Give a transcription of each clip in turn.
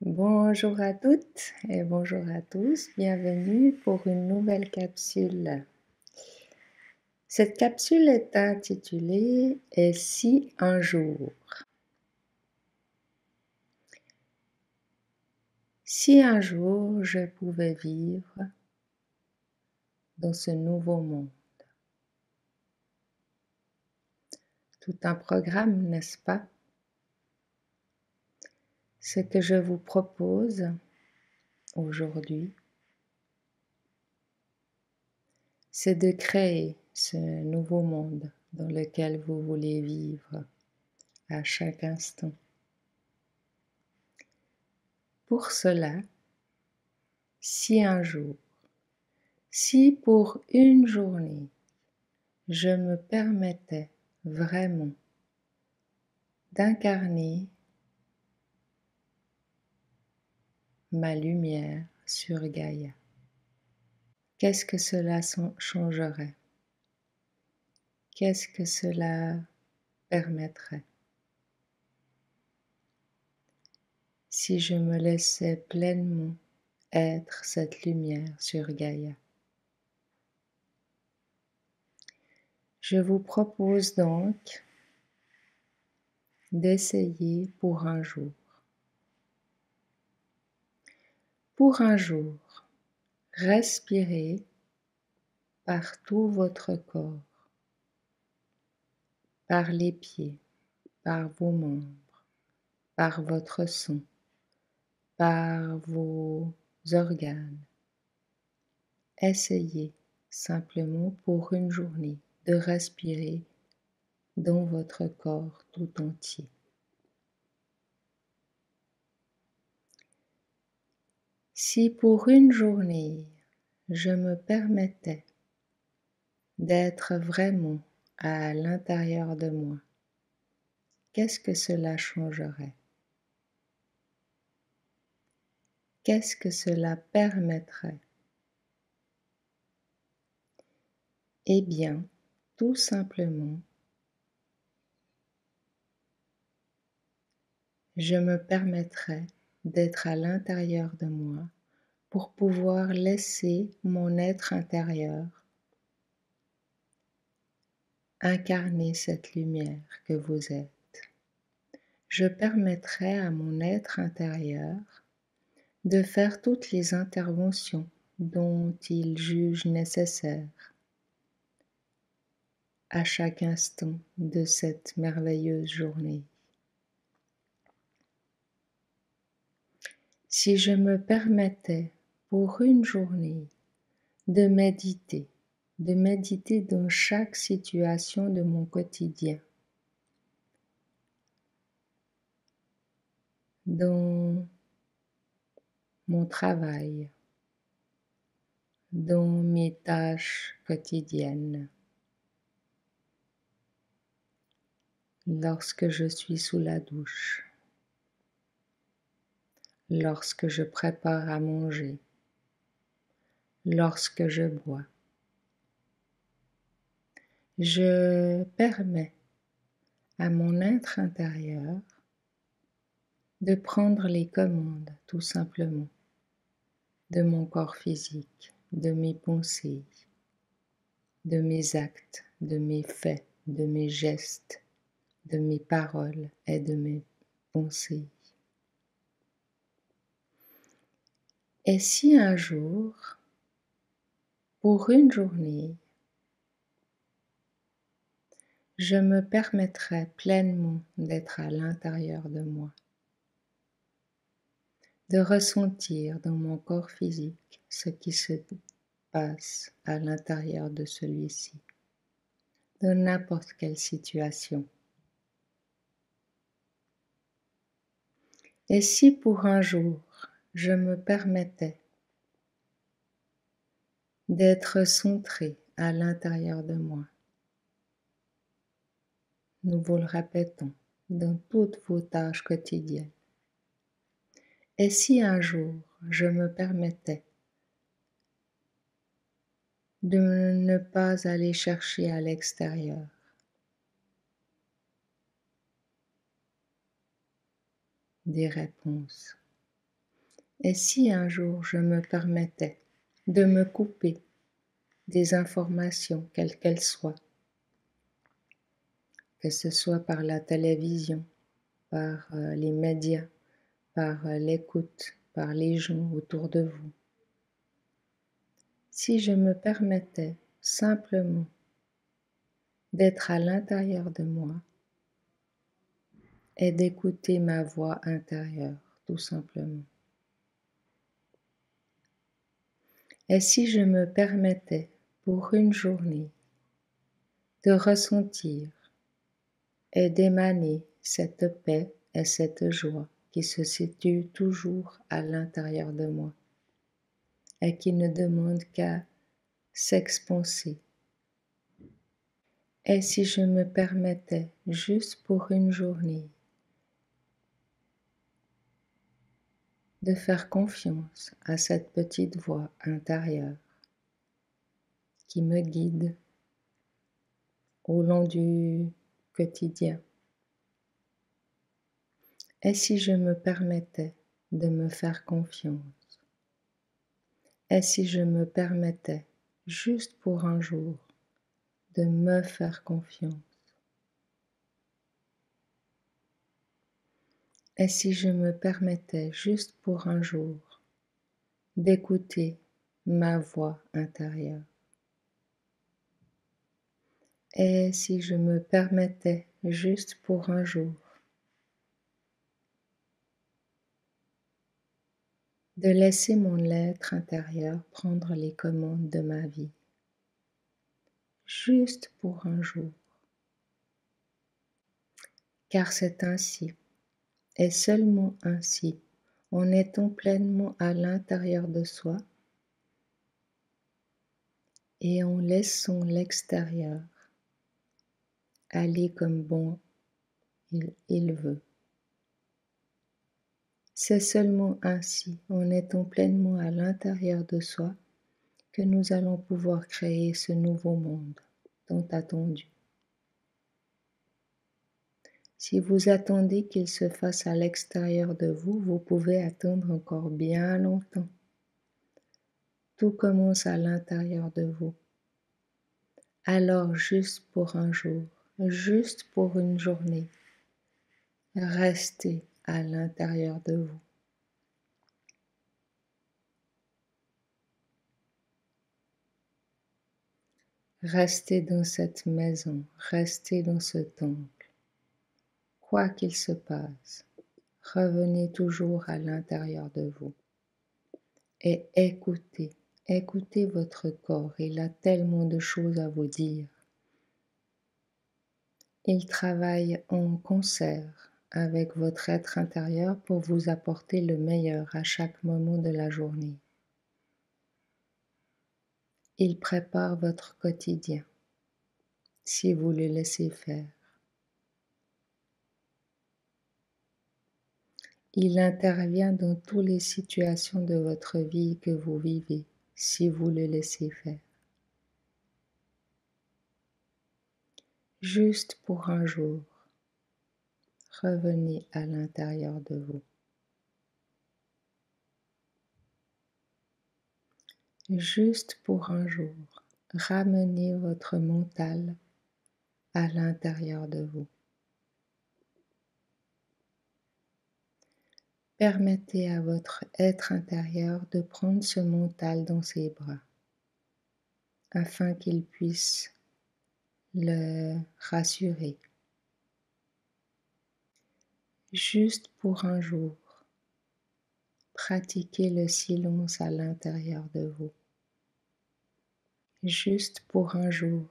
Bonjour à toutes et bonjour à tous, bienvenue pour une nouvelle capsule. Cette capsule est intitulée Et si un jour? Si un jour je pouvais vivre dans ce nouveau monde. Tout un programme, n'est-ce pas? Ce que je vous propose aujourd'hui, c'est de créer ce nouveau monde dans lequel vous voulez vivre à chaque instant. Pour cela, si un jour, si pour une journée, je me permettais vraiment d'incarner ma lumière sur Gaïa, qu'est-ce que cela changerait? Qu'est-ce que cela permettrait? Si je me laissais pleinement être cette lumière sur Gaïa. Je vous propose donc d'essayer pour un jour. Pour un jour, respirez par tout votre corps, par les pieds, par vos membres, par votre sang, par vos organes. Essayez simplement pour une journée de respirer dans votre corps tout entier. Si pour une journée, je me permettais d'être vraiment à l'intérieur de moi, qu'est-ce que cela changerait? Qu'est-ce que cela permettrait? Eh bien, tout simplement, je me permettrais d'être à l'intérieur de moi pour pouvoir laisser mon être intérieur incarner cette lumière que vous êtes. Je permettrai à mon être intérieur de faire toutes les interventions dont il juge nécessaires à chaque instant de cette merveilleuse journée. Si je me permettais pour une journée de méditer dans chaque situation de mon quotidien, dans mon travail, dans mes tâches quotidiennes, lorsque je suis sous la douche, lorsque je prépare à manger, lorsque je bois. Je permets à mon être intérieur de prendre les commandes tout simplement de mon corps physique, de mes pensées, de mes actes, de mes faits, de mes gestes, de mes paroles et de mes pensées. Et si un jour, pour une journée, je me permettrais pleinement d'être à l'intérieur de moi, de ressentir dans mon corps physique ce qui se passe à l'intérieur de celui-ci, dans n'importe quelle situation. Et si pour un jour, je me permettais d'être centré à l'intérieur de moi, nous vous le répétons dans toutes vos tâches quotidiennes. Et si un jour, je me permettais de ne pas aller chercher à l'extérieur, des réponses, Et si un jour je me permettais de me couper des informations, quelles qu'elles soient, que ce soit par la télévision, par les médias, par l'écoute, par les gens autour de vous, si je me permettais simplement d'être à l'intérieur de moi et d'écouter ma voix intérieure, tout simplement. Et si je me permettais pour une journée de ressentir et d'émaner cette paix et cette joie qui se situe toujours à l'intérieur de moi et qui ne demande qu'à s'expanser. Et si je me permettais juste pour une journée de faire confiance à cette petite voix intérieure qui me guide au long du quotidien. Et si je me permettais de me faire confiance? Et si je me permettais juste pour un jour de me faire confiance? Et si je me permettais juste pour un jour d'écouter ma voix intérieure? Et si je me permettais juste pour un jour de laisser mon être intérieur prendre les commandes de ma vie, juste pour un jour, car c'est ainsi, et seulement ainsi, en étant pleinement à l'intérieur de soi et en laissant l'extérieur aller comme bon il veut. C'est seulement ainsi, en étant pleinement à l'intérieur de soi, que nous allons pouvoir créer ce nouveau monde tant attendu. Si vous attendez qu'il se fasse à l'extérieur de vous, vous pouvez attendre encore bien longtemps. Tout commence à l'intérieur de vous. Alors juste pour un jour, juste pour une journée, restez à l'intérieur de vous. Restez dans cette maison, restez dans ce temple. Quoi qu'il se passe, revenez toujours à l'intérieur de vous et écoutez, écoutez votre corps, il a tellement de choses à vous dire. Il travaille en concert avec votre être intérieur pour vous apporter le meilleur à chaque moment de la journée. Il prépare votre quotidien si vous le laissez faire. Il intervient dans toutes les situations de votre vie que vous vivez si vous le laissez faire. Juste pour un jour, revenez à l'intérieur de vous. Juste pour un jour, ramenez votre mental à l'intérieur de vous. Permettez à votre être intérieur de prendre ce mental dans ses bras afin qu'il puisse le rassurer. Juste pour un jour, pratiquez le silence à l'intérieur de vous. Juste pour un jour,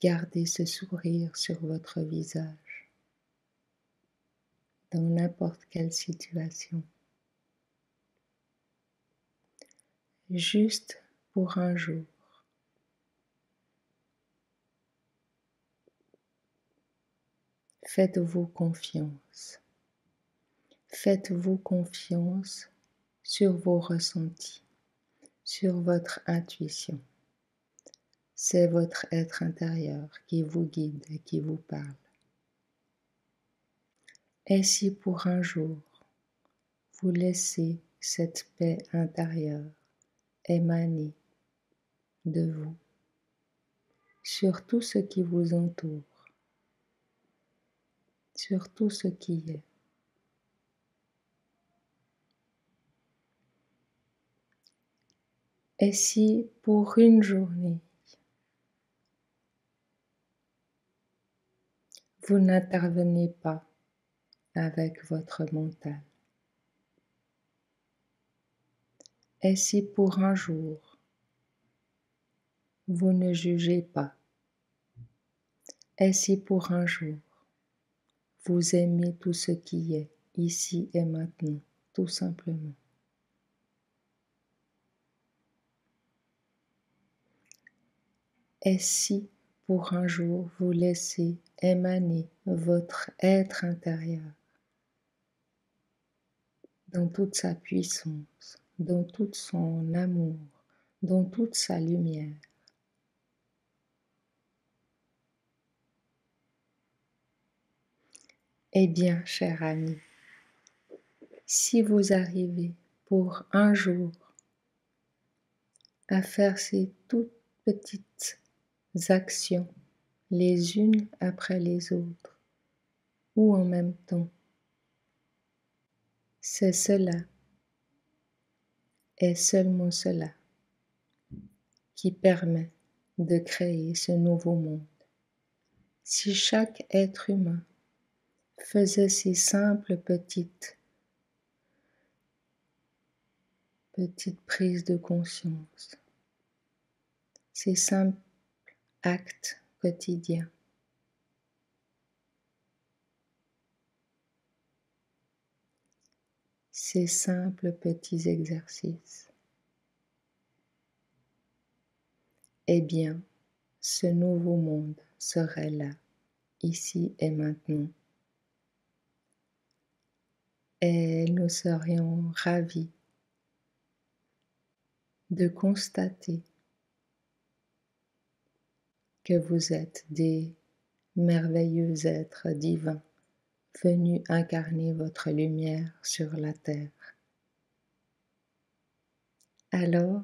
gardez ce sourire sur votre visage dans n'importe quelle situation. Juste pour un jour. Faites-vous confiance. Faites-vous confiance sur vos ressentis, sur votre intuition. C'est votre être intérieur qui vous guide et qui vous parle. Et si pour un jour, vous laissez cette paix intérieure émaner de vous sur tout ce qui vous entoure, sur tout ce qui est. Et si pour une journée, vous n'intervenez pas avec votre mental, et si pour un jour, vous ne jugez pas, et si pour un jour, vous aimez tout ce qui est ici et maintenant, tout simplement. Et si pour un jour, vous laissez émaner votre être intérieur dans toute sa puissance, dans tout son amour, dans toute sa lumière. Eh bien, cher ami, si vous arrivez pour un jour à faire ces toutes petites actions les unes après les autres ou en même temps, c'est cela et seulement cela qui permet de créer ce nouveau monde. Si chaque être humain faisait ces simples petites prises de conscience, ces simples actes quotidiens, ces simples petits exercices, eh bien, ce nouveau monde serait là, ici et maintenant. Et nous serions ravis de constater que vous êtes des merveilleux êtres divins venus incarner votre lumière sur la terre. Alors,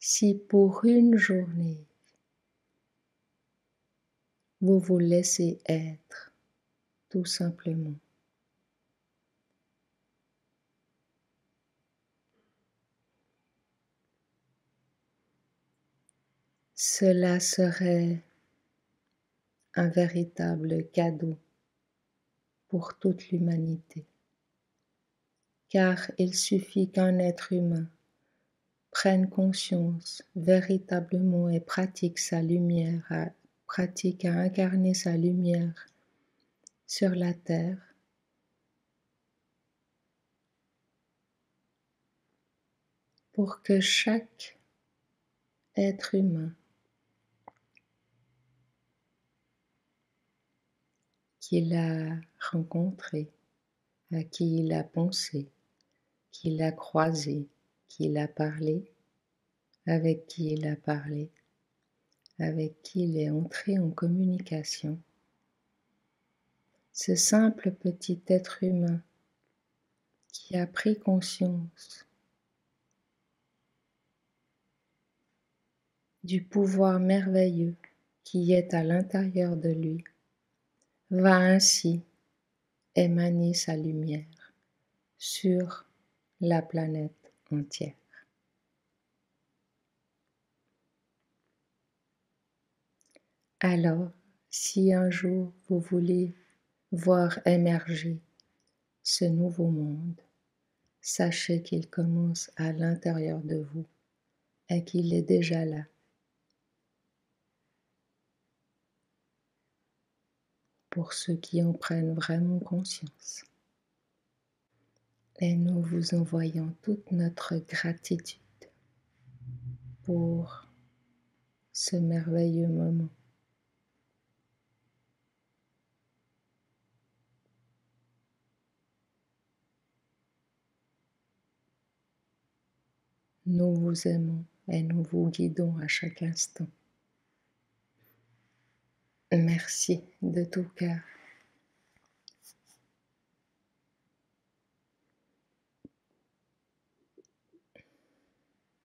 si pour une journée, vous vous laissez être, tout simplement, cela serait un véritable cadeau pour toute l'humanité, car il suffit qu'un être humain prenne conscience véritablement et pratique sa lumière, pratique à incarner sa lumière sur la terre, pour que chaque être humain qu'il a rencontré, à qui il a pensé, qu'il a croisé, qu'il a parlé, avec qui il a parlé, avec qui il est entré en communication, ce simple petit être humain qui a pris conscience du pouvoir merveilleux qui est à l'intérieur de lui, va ainsi émaner sa lumière sur la planète entière. Alors, si un jour vous voulez voir émerger ce nouveau monde, sachez qu'il commence à l'intérieur de vous et qu'il est déjà là. Pour ceux qui en prennent vraiment conscience. Et nous vous envoyons toute notre gratitude pour ce merveilleux moment. Nous vous aimons et nous vous guidons à chaque instant. Merci de tout cœur.